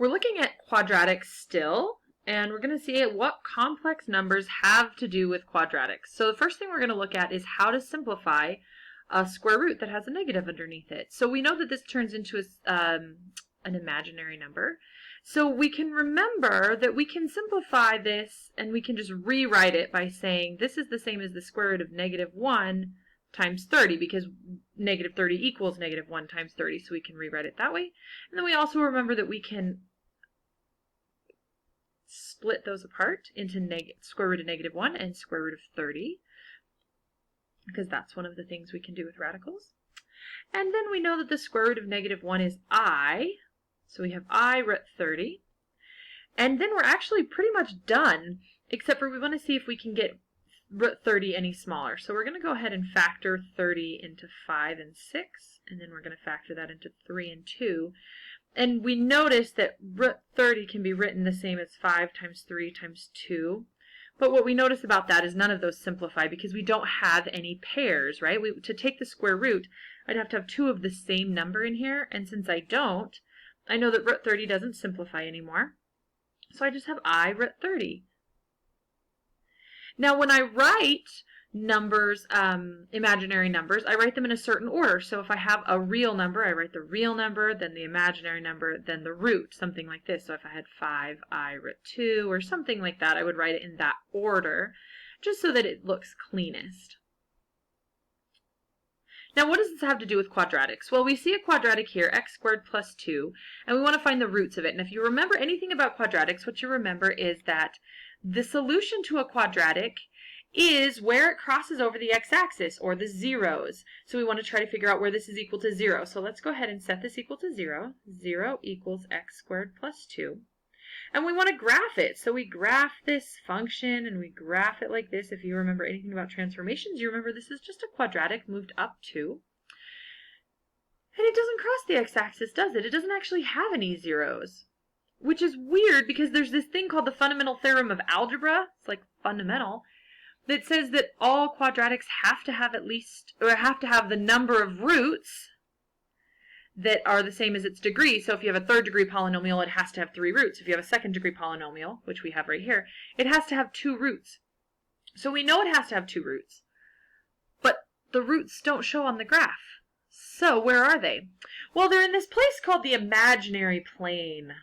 We're looking at quadratics still, and we're going to see what complex numbers have to do with quadratics. So the first thing we're going to look at is how to simplify a square root that has a negative underneath it. So we know that this turns into an imaginary number. So we can remember that we can simplify this and we can just rewrite it by saying this is the same as the square root of -1 times 30, because negative 30 equals -1 times 30, so we can rewrite it that way. And then we also remember that we can split those apart into square root of -1 and square root of 30, because that's one of the things we can do with radicals. And then we know that the square root of -1 is I, so we have I root 30. And then we're actually pretty much done, except for we want to see if we can get root 30 any smaller. So we're going to go ahead and factor 30 into 5 and 6, and then we're going to factor that into 3 and 2. And we notice that root 30 can be written the same as 5 times 3 times 2. But what we notice about that is none of those simplify because we don't have any pairs, right? To take the square root, I'd have to have 2 of the same number in here. And since I don't, I know that root 30 doesn't simplify anymore. So I just have I root 30. Now when I write numbers, imaginary numbers, I write them in a certain order. So if I have a real number, I write the real number, then the imaginary number, then the root, something like this. So if I had 5I root 2 or something like that, I would write it in that order, just so that it looks cleanest. Now what does this have to do with quadratics? Well, we see a quadratic here, x squared plus 2, and we want to find the roots of it. And if you remember anything about quadratics, what you remember is that the solution to a quadratic is where it crosses over the x-axis, or the zeros. So we want to try to figure out where this is equal to 0. So let's go ahead and set this equal to 0. 0 equals x squared plus 2. And we want to graph it. So we graph this function and we graph it like this. If you remember anything about transformations, you remember this is just a quadratic moved up 2. And it doesn't cross the x-axis, does it? It doesn't actually have any zeros. Which is weird because there's this thing called the fundamental theorem of algebra. It's like fundamental. That says that all quadratics have to have at least, or have to have the number of roots that are the same as its degree. So if you have a third degree polynomial, it has to have 3 roots. If you have a second degree polynomial, which we have right here, it has to have 2 roots. So we know it has to have 2 roots. But the roots don't show on the graph. So where are they? Well, they're in this place called the imaginary plane.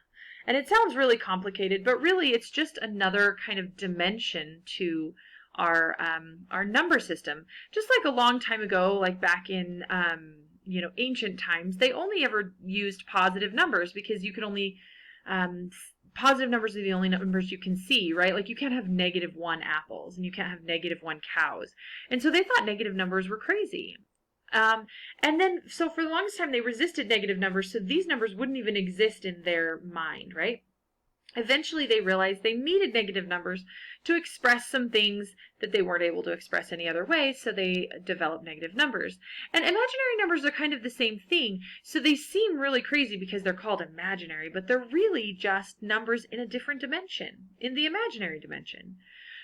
And it sounds really complicated, but really it's just another kind of dimension to our number system. Just like a long time ago, like back in ancient times, they only ever used positive numbers because you could only positive numbers are the only numbers you can see, right? Like you can't have -1 apples and you can't have -1 cows. And so they thought negative numbers were crazy. And then, so for the longest time, they resisted negative numbers, so these numbers wouldn't even exist in their mind, right? Eventually, they realized they needed negative numbers to express some things that they weren't able to express any other way, so they developed negative numbers. And imaginary numbers are kind of the same thing, so they seem really crazy because they're called imaginary, but they're really just numbers in a different dimension, in the imaginary dimension.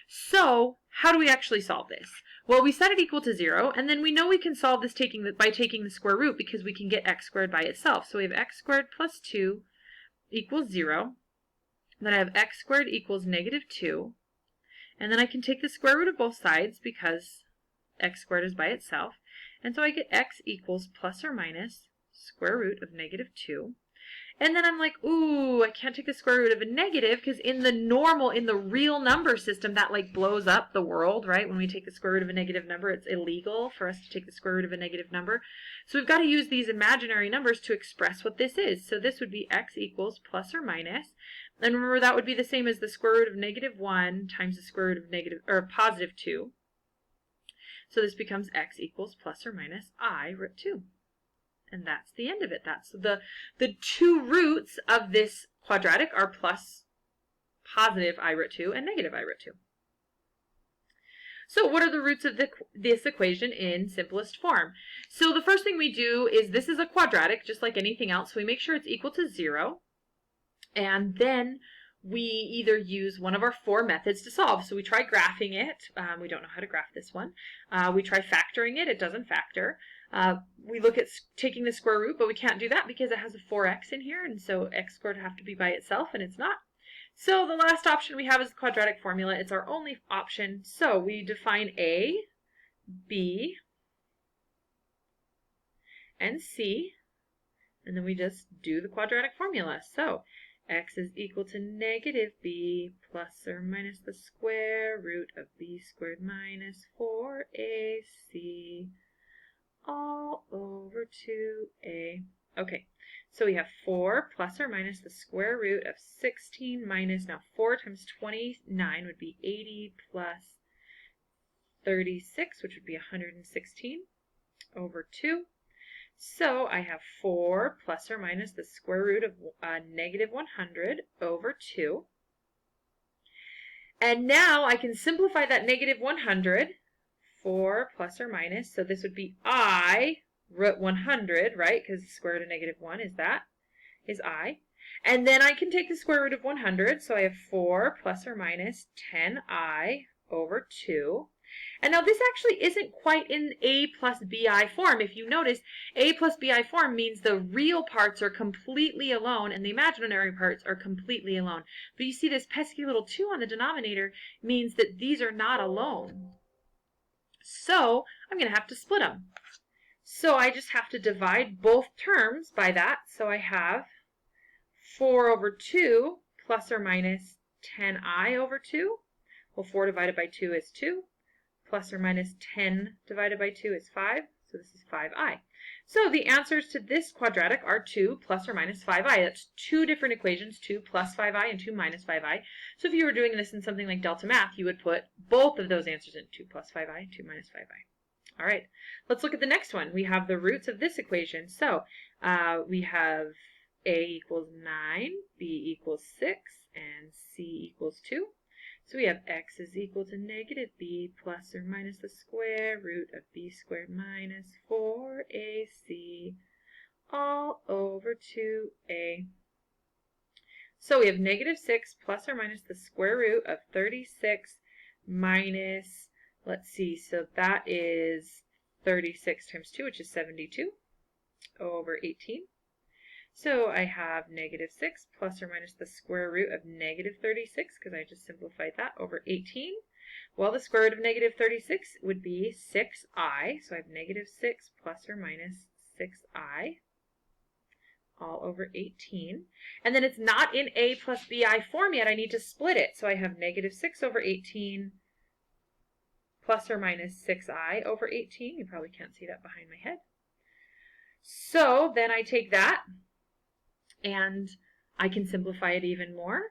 So, how do we actually solve this? Well, we set it equal to 0, and then we know we can solve this by taking the square root because we can get x squared by itself. So we have x squared plus 2 equals 0. Then I have x squared equals -2. And then I can take the square root of both sides because x squared is by itself. And so I get x equals plus or minus square root of -2. And then I'm like, ooh, I can't take the square root of a negative because in the real number system, that like blows up the world, right? When we take the square root of a negative number, it's illegal for us to take the square root of a negative number. So we've got to use these imaginary numbers to express what this is. So this would be x equals plus or minus. And remember, that would be the same as the square root of -1 times the square root of positive 2. So this becomes x equals plus or minus I root 2. And that's the end of it. That's the 2 roots of this quadratic are plus positive I root 2 and negative I root 2. So what are the roots of this equation in simplest form? So the first thing we do is, this is a quadratic just like anything else. So we make sure it's equal to 0. And then we either use one of our 4 methods to solve. So we try graphing it. We don't know how to graph this one. We try factoring it. It doesn't factor. We look at taking the square root, but we can't do that because it has a 4x in here, and so x squared would have to be by itself, and it's not. So the last option we have is the quadratic formula. It's our only option. So we define a, b, and c, and then we just do the quadratic formula. So x is equal to negative b plus or minus the square root of b squared minus 4ac all over 2a. Okay, so we have 4 plus or minus the square root of 16 minus, now 4 times 29 would be 80 plus 36, which would be 116 over 2. So I have 4 plus or minus the square root of negative 100 over 2. And now I can simplify that negative 100, 4 plus or minus, so this would be I root 100, right? Because the square root of negative 1 is I. And then I can take the square root of 100, so I have 4 plus or minus 10I over 2. And now this actually isn't quite in a plus bi form. If you notice, a plus bi form means the real parts are completely alone and the imaginary parts are completely alone. But you see this pesky little 2 on the denominator means that these are not alone. So I'm going to have to split them. So I just have to divide both terms by that. So I have 4 over 2 plus or minus 10I over 2. Well, 4 divided by 2 is 2. Plus or minus 10 divided by 2 is 5. So this is 5I. So the answers to this quadratic are 2 plus or minus 5I. That's two different equations, 2 plus 5I and 2 minus 5I. So if you were doing this in something like Delta Math, you would put both of those answers in 2 plus 5I, 2 minus 5I. All right, let's look at the next one. We have the roots of this equation. So we have a equals 9, b equals 6, and c equals 2. So we have x is equal to negative b plus or minus the square root of b squared minus 4ac all over 2a. So we have negative 6 plus or minus the square root of 36 minus, let's see, so that is 36 times 2, which is 72 over 18. So I have negative 6 plus or minus the square root of negative 36, because I just simplified that, over 18. Well, the square root of negative 36 would be 6i. So I have negative 6 plus or minus 6i all over 18. And then it's not in a plus bi form yet. I need to split it. So I have negative 6 over 18 plus or minus 6i over 18. You probably can't see that behind my head. So then I take that, and I can simplify it even more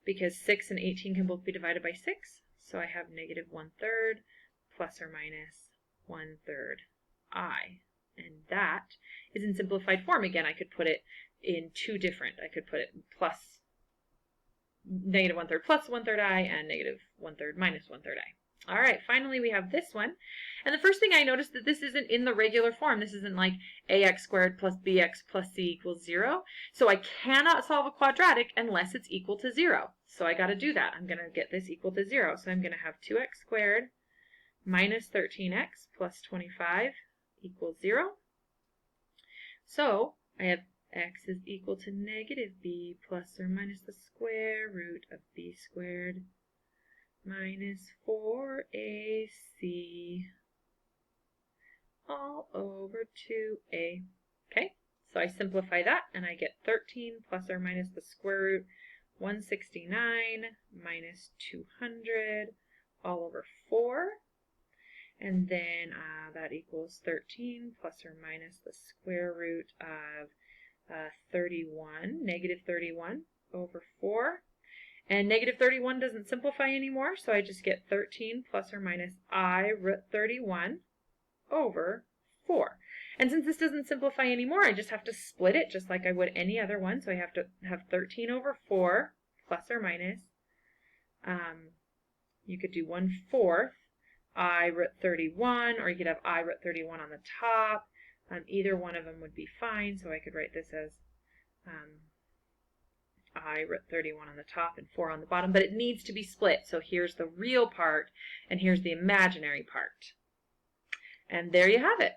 because 6 and 18 can both be divided by 6. So I have negative 1/3 plus or minus 1/3 I. And that is in simplified form. Again, I could put it in two different. I could put it plus negative 1/3 plus 1/3 I and negative 1/3 minus 1/3 I. All right, finally we have this one. And the first thing I noticed that this isn't in the regular form. This isn't like ax squared plus bx plus c equals 0. So I cannot solve a quadratic unless it's equal to 0. So I got to do that. I'm going to get this equal to 0. So I'm going to have 2x squared minus 13x plus 25 equals 0. So I have x is equal to negative b plus or minus the square root of b squared minus 4ac all over 2a. Okay, so I simplify that and I get 13 plus or minus the square root 169 minus 200 all over 4. And then that equals 13 plus or minus the square root of 31, negative 31 over 4. And negative 31 doesn't simplify anymore, so I just get 13 plus or minus I root 31 over 4. And since this doesn't simplify anymore, I just have to split it just like I would any other one. So I have to have 13 over 4 plus or minus. You could do 1/4 I root 31, or you could have I root 31 on the top. Either one of them would be fine, so I could write this as I root 31 on the top and 4 on the bottom, but it needs to be split. So here's the real part and here's the imaginary part. And there you have it.